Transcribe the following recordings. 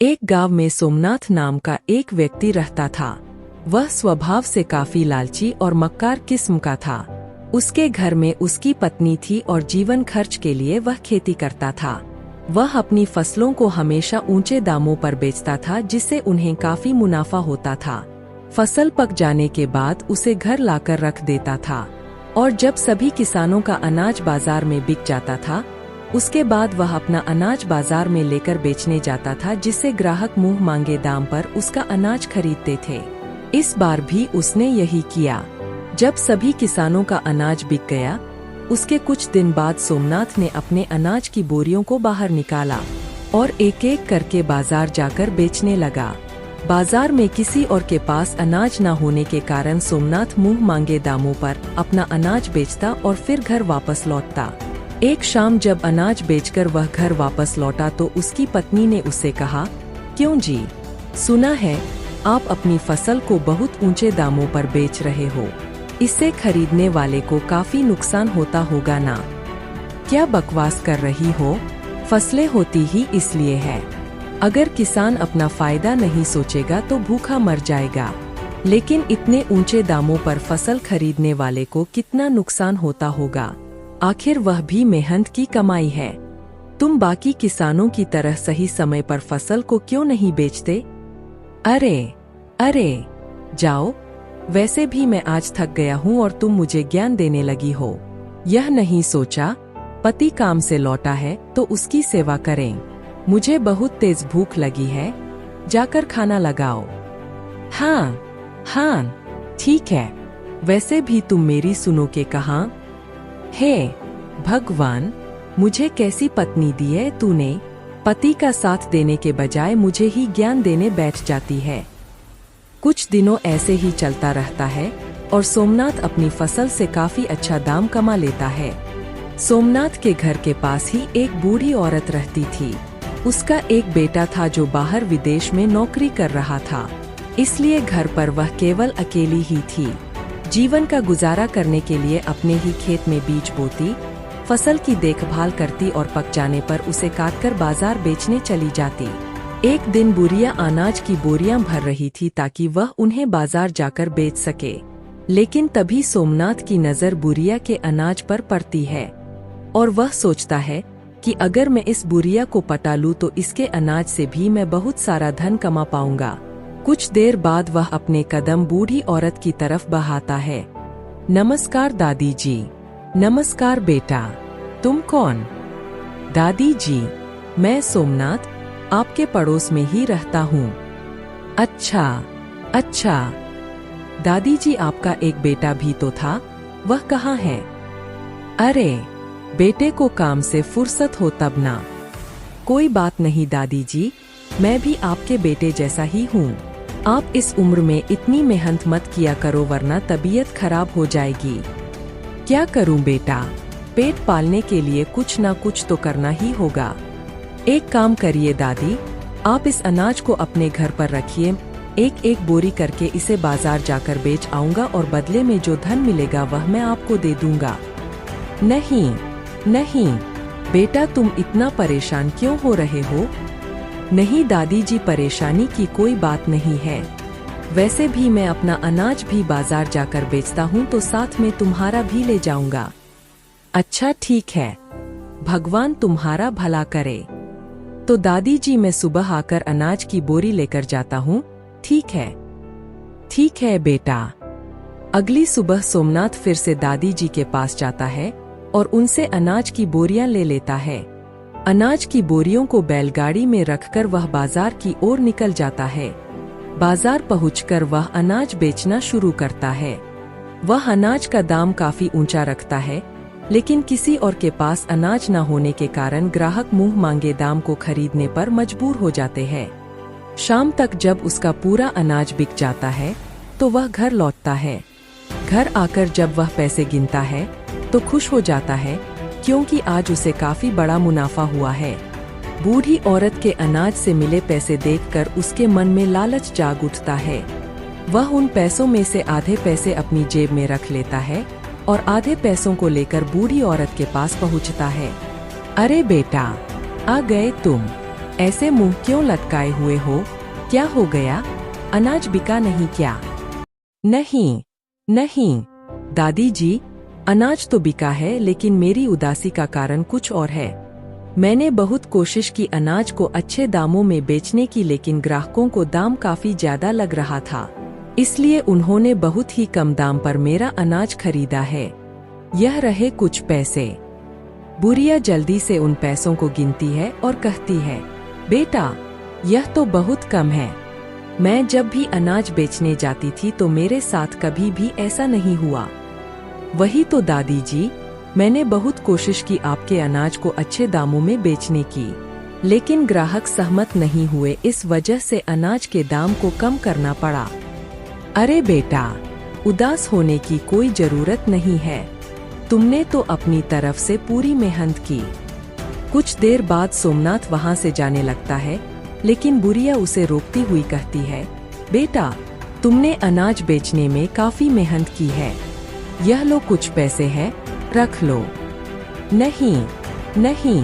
एक गांव में सोमनाथ नाम का एक व्यक्ति रहता था। वह स्वभाव से काफी लालची और मक्कार किस्म का था। उसके घर में उसकी पत्नी थी और जीवन खर्च के लिए वह खेती करता था। वह अपनी फसलों को हमेशा ऊंचे दामों पर बेचता था, जिससे उन्हें काफी मुनाफा होता था। फसल पक जाने के बाद उसे घर लाकर रख देता था और जब सभी किसानों का अनाज बाजार में बिक जाता था, उसके बाद वह अपना अनाज बाजार में लेकर बेचने जाता था, जिससे ग्राहक मुंह मांगे दाम पर उसका अनाज खरीदते थे। इस बार भी उसने यही किया। जब सभी किसानों का अनाज बिक गया, उसके कुछ दिन बाद सोमनाथ ने अपने अनाज की बोरियों को बाहर निकाला और एक एक करके बाजार जाकर बेचने लगा। बाजार में किसी और के पास अनाज न होने के कारण सोमनाथ मुंह मांगे दामों पर अपना अनाज बेचता और फिर घर वापस लौटता। एक शाम जब अनाज बेचकर वह घर वापस लौटा तो उसकी पत्नी ने उससे कहा, क्यों जी, सुना है आप अपनी फसल को बहुत ऊंचे दामों पर बेच रहे हो। इससे खरीदने वाले को काफी नुकसान होता होगा ना? क्या बकवास कर रही हो? फसलें होती ही इसलिए है। अगर किसान अपना फायदा नहीं सोचेगा तो भूखा मर जाएगा। लेकिन इतने ऊंचे दामों पर फसल खरीदने वाले को कितना नुकसान होता होगा? आखिर वह भी मेहनत की कमाई है। तुम बाकी किसानों की तरह सही समय पर फसल को क्यों नहीं बेचते? अरे जाओ, वैसे भी मैं आज थक गया हूँ और तुम मुझे ज्ञान देने लगी हो। यह नहीं सोचा पति काम से लौटा है तो उसकी सेवा करें। मुझे बहुत तेज भूख लगी है, जाकर खाना लगाओ। हाँ ठीक है, वैसे भी तुम मेरी सुनो के कहाँ। हे भगवान, मुझे कैसी पत्नी दी है तूने? पति का साथ देने के बजाय मुझे ही ज्ञान देने बैठ जाती है। कुछ दिनों ऐसे ही चलता रहता है और सोमनाथ अपनी फसल से काफी अच्छा दाम कमा लेता है। सोमनाथ के घर के पास ही एक बूढ़ी औरत रहती थी। उसका एक बेटा था जो बाहर विदेश में नौकरी कर रहा था, इसलिए घर पर वह केवल अकेली ही थी। जीवन का गुजारा करने के लिए अपने ही खेत में बीज बोती, फसल की देखभाल करती और पक जाने पर उसे काटकर बाजार बेचने चली जाती। एक दिन बुढ़िया अनाज की बोरियां भर रही थी ताकि वह उन्हें बाजार जाकर बेच सके। लेकिन तभी सोमनाथ की नजर बुढ़िया के अनाज पर पड़ती है और वह सोचता है कि अगर मैं इस बुढ़िया को पटा लूं तो इसके अनाज से भी मैं बहुत सारा धन कमा पाऊंगा। कुछ देर बाद वह अपने कदम बूढ़ी औरत की तरफ बढ़ाता है। नमस्कार दादी जी। नमस्कार बेटा, तुम कौन? दादी जी, मैं सोमनाथ, आपके पड़ोस में ही रहता हूँ। अच्छा। दादी जी, आपका एक बेटा भी तो था, वह कहाँ है? अरे, बेटे को काम से फुर्सत हो तब ना। कोई बात नहीं दादी जी, मैं भी आपके बेटे जैसा ही हूँ। आप इस उम्र में इतनी मेहनत मत किया करो वरना तबीयत खराब हो जाएगी। क्या करूं बेटा, पेट पालने के लिए कुछ ना कुछ तो करना ही होगा। एक काम करिए दादी, आप इस अनाज को अपने घर पर रखिए, एक एक बोरी करके इसे बाजार जाकर बेच आऊंगा और बदले में जो धन मिलेगा वह मैं आपको दे दूंगा। नहीं बेटा, तुम इतना परेशान क्यों हो रहे हो? नहीं दादी जी, परेशानी की कोई बात नहीं है। वैसे भी मैं अपना अनाज भी बाजार जाकर बेचता हूँ तो साथ में तुम्हारा भी ले जाऊंगा। अच्छा ठीक है, भगवान तुम्हारा भला करे। तो दादी जी, मैं सुबह आकर अनाज की बोरी लेकर जाता हूँ। ठीक है बेटा। अगली सुबह सोमनाथ फिर से दादी जी के पास जाता है और उनसे अनाज की बोरियां ले लेता है। अनाज की बोरियों को बैलगाड़ी में रखकर वह बाजार की ओर निकल जाता है। बाजार पहुंचकर वह अनाज बेचना शुरू करता है। वह अनाज का दाम काफी ऊंचा रखता है, लेकिन किसी और के पास अनाज न होने के कारण ग्राहक मुंह मांगे दाम को खरीदने पर मजबूर हो जाते हैं। शाम तक जब उसका पूरा अनाज बिक जाता है तो वह घर लौटता है। घर आकर जब वह पैसे गिनता है तो खुश हो जाता है, क्योंकि आज उसे काफी बड़ा मुनाफा हुआ है। बूढ़ी औरत के अनाज से मिले पैसे देखकर उसके मन में लालच जाग उठता है। वह उन पैसों में से आधे पैसे अपनी जेब में रख लेता है और आधे पैसों को लेकर बूढ़ी औरत के पास पहुंचता है। अरे बेटा, आ गए तुम। ऐसे मुंह क्यों लटकाए हुए हो? क्या हो गया? अनाज बिका नहीं क्या? नहीं, नहीं दादी जी, अनाज तो बिका है, लेकिन मेरी उदासी का कारण कुछ और है। मैंने बहुत कोशिश की अनाज को अच्छे दामों में बेचने की, लेकिन ग्राहकों को दाम काफी ज्यादा लग रहा था, इसलिए उन्होंने बहुत ही कम दाम पर मेरा अनाज खरीदा है। यह रहे कुछ पैसे। बुढ़िया जल्दी से उन पैसों को गिनती है और कहती है, बेटा, यह तो बहुत कम है। मैं जब भी अनाज बेचने जाती थी तो मेरे साथ कभी भी ऐसा नहीं हुआ। वही तो दादी जी, मैंने बहुत कोशिश की आपके अनाज को अच्छे दामों में बेचने की, लेकिन ग्राहक सहमत नहीं हुए, इस वजह से अनाज के दाम को कम करना पड़ा। अरे बेटा, उदास होने की कोई जरूरत नहीं है, तुमने तो अपनी तरफ से पूरी मेहनत की। कुछ देर बाद सोमनाथ वहां से जाने लगता है, लेकिन बुढ़िया उसे रोकती हुई कहती है, बेटा, तुमने अनाज बेचने में काफी मेहनत की है, यह लो कुछ पैसे हैं, रख लो। नहीं, नहीं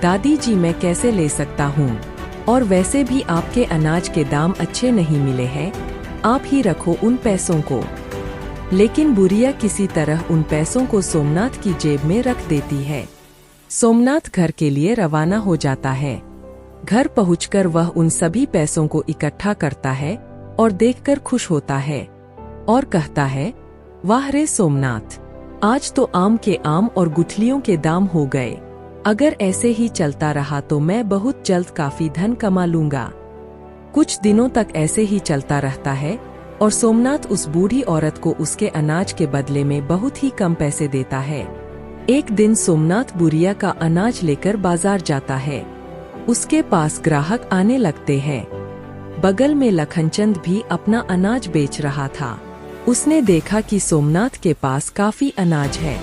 दादी जी, मैं कैसे ले सकता हूँ, और वैसे भी आपके अनाज के दाम अच्छे नहीं मिले हैं, आप ही रखो उन पैसों को। लेकिन बुढ़िया किसी तरह उन पैसों को सोमनाथ की जेब में रख देती है। सोमनाथ घर के लिए रवाना हो जाता है। घर पहुंचकर वह उन सभी पैसों को इकट्ठा करता है और देखकर खुश होता है और कहता है, वाह रे सोमनाथ, आज तो आम के आम और गुठलियों के दाम हो गए। अगर ऐसे ही चलता रहा तो मैं बहुत जल्द काफी धन कमा लूंगा। कुछ दिनों तक ऐसे ही चलता रहता है और सोमनाथ उस बूढ़ी औरत को उसके अनाज के बदले में बहुत ही कम पैसे देता है। एक दिन सोमनाथ बुढ़िया का अनाज लेकर बाजार जाता है। उसके पास ग्राहक आने लगते हैं। बगल में लखनचंद भी अपना अनाज बेच रहा था। उसने देखा कि सोमनाथ के पास काफी अनाज है।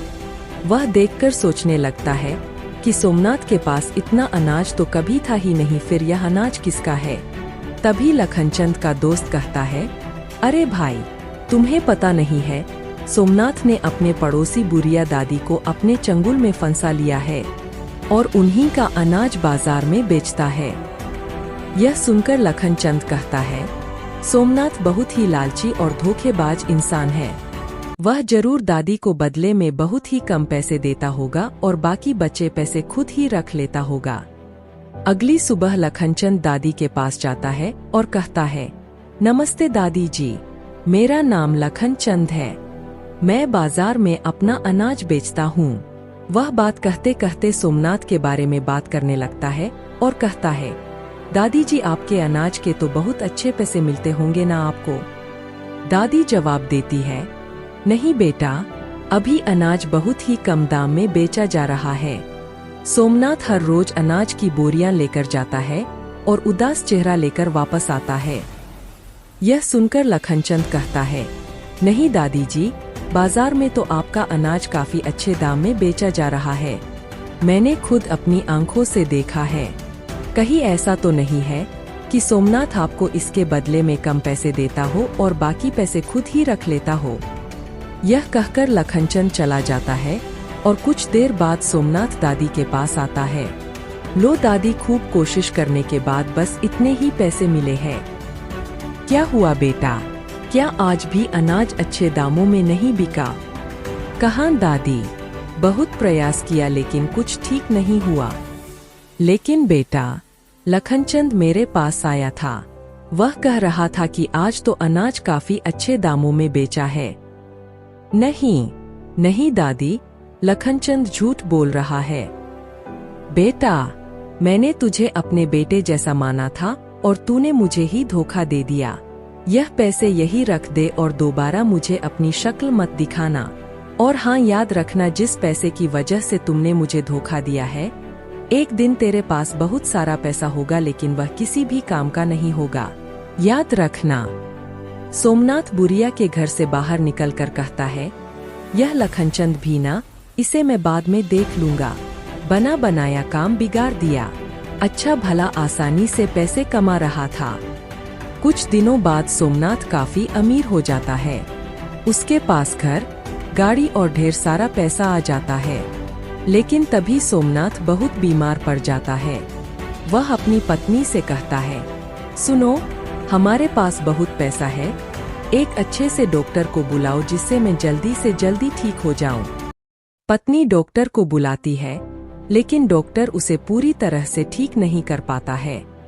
वह देखकर सोचने लगता है कि सोमनाथ के पास इतना अनाज तो कभी था ही नहीं, फिर यह अनाज किसका है? तभी लखनचंद का दोस्त कहता है, अरे भाई, तुम्हें पता नहीं है, सोमनाथ ने अपने पड़ोसी बुढ़िया दादी को अपने चंगुल में फंसा लिया है और उन्हीं का अनाज बाजार में बेचता है। यह सुनकर लखनचंद कहता है, सोमनाथ बहुत ही लालची और धोखेबाज इंसान है। वह जरूर दादी को बदले में बहुत ही कम पैसे देता होगा और बाकी बचे पैसे खुद ही रख लेता होगा। अगली सुबह लखनचंद दादी के पास जाता है और कहता है, नमस्ते दादी जी, मेरा नाम लखनचंद है, मैं बाजार में अपना अनाज बेचता हूँ। वह बात कहते कहते सोमनाथ के बारे में बात करने लगता है और कहता है, दादी जी, आपके अनाज के तो बहुत अच्छे पैसे मिलते होंगे ना आपको? दादी जवाब देती है, नहीं बेटा, अभी अनाज बहुत ही कम दाम में बेचा जा रहा है। सोमनाथ हर रोज अनाज की बोरियां लेकर जाता है और उदास चेहरा लेकर वापस आता है। यह सुनकर लखनचंद कहता है, नहीं दादी जी, बाजार में तो आपका अनाज काफी अच्छे दाम में बेचा जा रहा है, मैंने खुद अपनी आंखों से देखा है। कहीं ऐसा तो नहीं है कि सोमनाथ आपको इसके बदले में कम पैसे देता हो और बाकी पैसे खुद ही रख लेता हो? यह कहकर लखनचंद चला जाता है और कुछ देर बाद सोमनाथ दादी के पास आता है। लो दादी, खूब कोशिश करने के बाद बस इतने ही पैसे मिले हैं। क्या हुआ बेटा, क्या आज भी अनाज अच्छे दामों में नहीं बिका? कहाँ दादी, बहुत प्रयास किया लेकिन कुछ ठीक नहीं हुआ। लेकिन बेटा, लखनचंद मेरे पास आया था, वह कह रहा था कि आज तो अनाज काफी अच्छे दामों में बेचा है। नहीं, नहीं दादी, लखनचंद झूठ बोल रहा है। बेटा, मैंने तुझे अपने बेटे जैसा माना था और तूने मुझे ही धोखा दे दिया। यह पैसे यही रख दे और दोबारा मुझे अपनी शक्ल मत दिखाना। और हाँ, याद रखना, जिस पैसे की वजह से तुमने मुझे धोखा दिया है, एक दिन तेरे पास बहुत सारा पैसा होगा, लेकिन वह किसी भी काम का नहीं होगा, याद रखना। सोमनाथ बुढ़िया के घर से बाहर निकलकर कहता है, यह लखनचंद भी ना, इसे मैं बाद में देख लूंगा, बना बनाया काम बिगाड़ दिया। अच्छा भला आसानी से पैसे कमा रहा था। कुछ दिनों बाद सोमनाथ काफी अमीर हो जाता है। उसके पास घर, गाड़ी और ढेर सारा पैसा आ जाता है। लेकिन तभी सोमनाथ बहुत बीमार पड़ जाता है। वह अपनी पत्नी से कहता है, सुनो, हमारे पास बहुत पैसा है, एक अच्छे से डॉक्टर को बुलाओ जिससे मैं जल्दी से जल्दी ठीक हो जाऊं। पत्नी डॉक्टर को बुलाती है, लेकिन डॉक्टर उसे पूरी तरह से ठीक नहीं कर पाता है।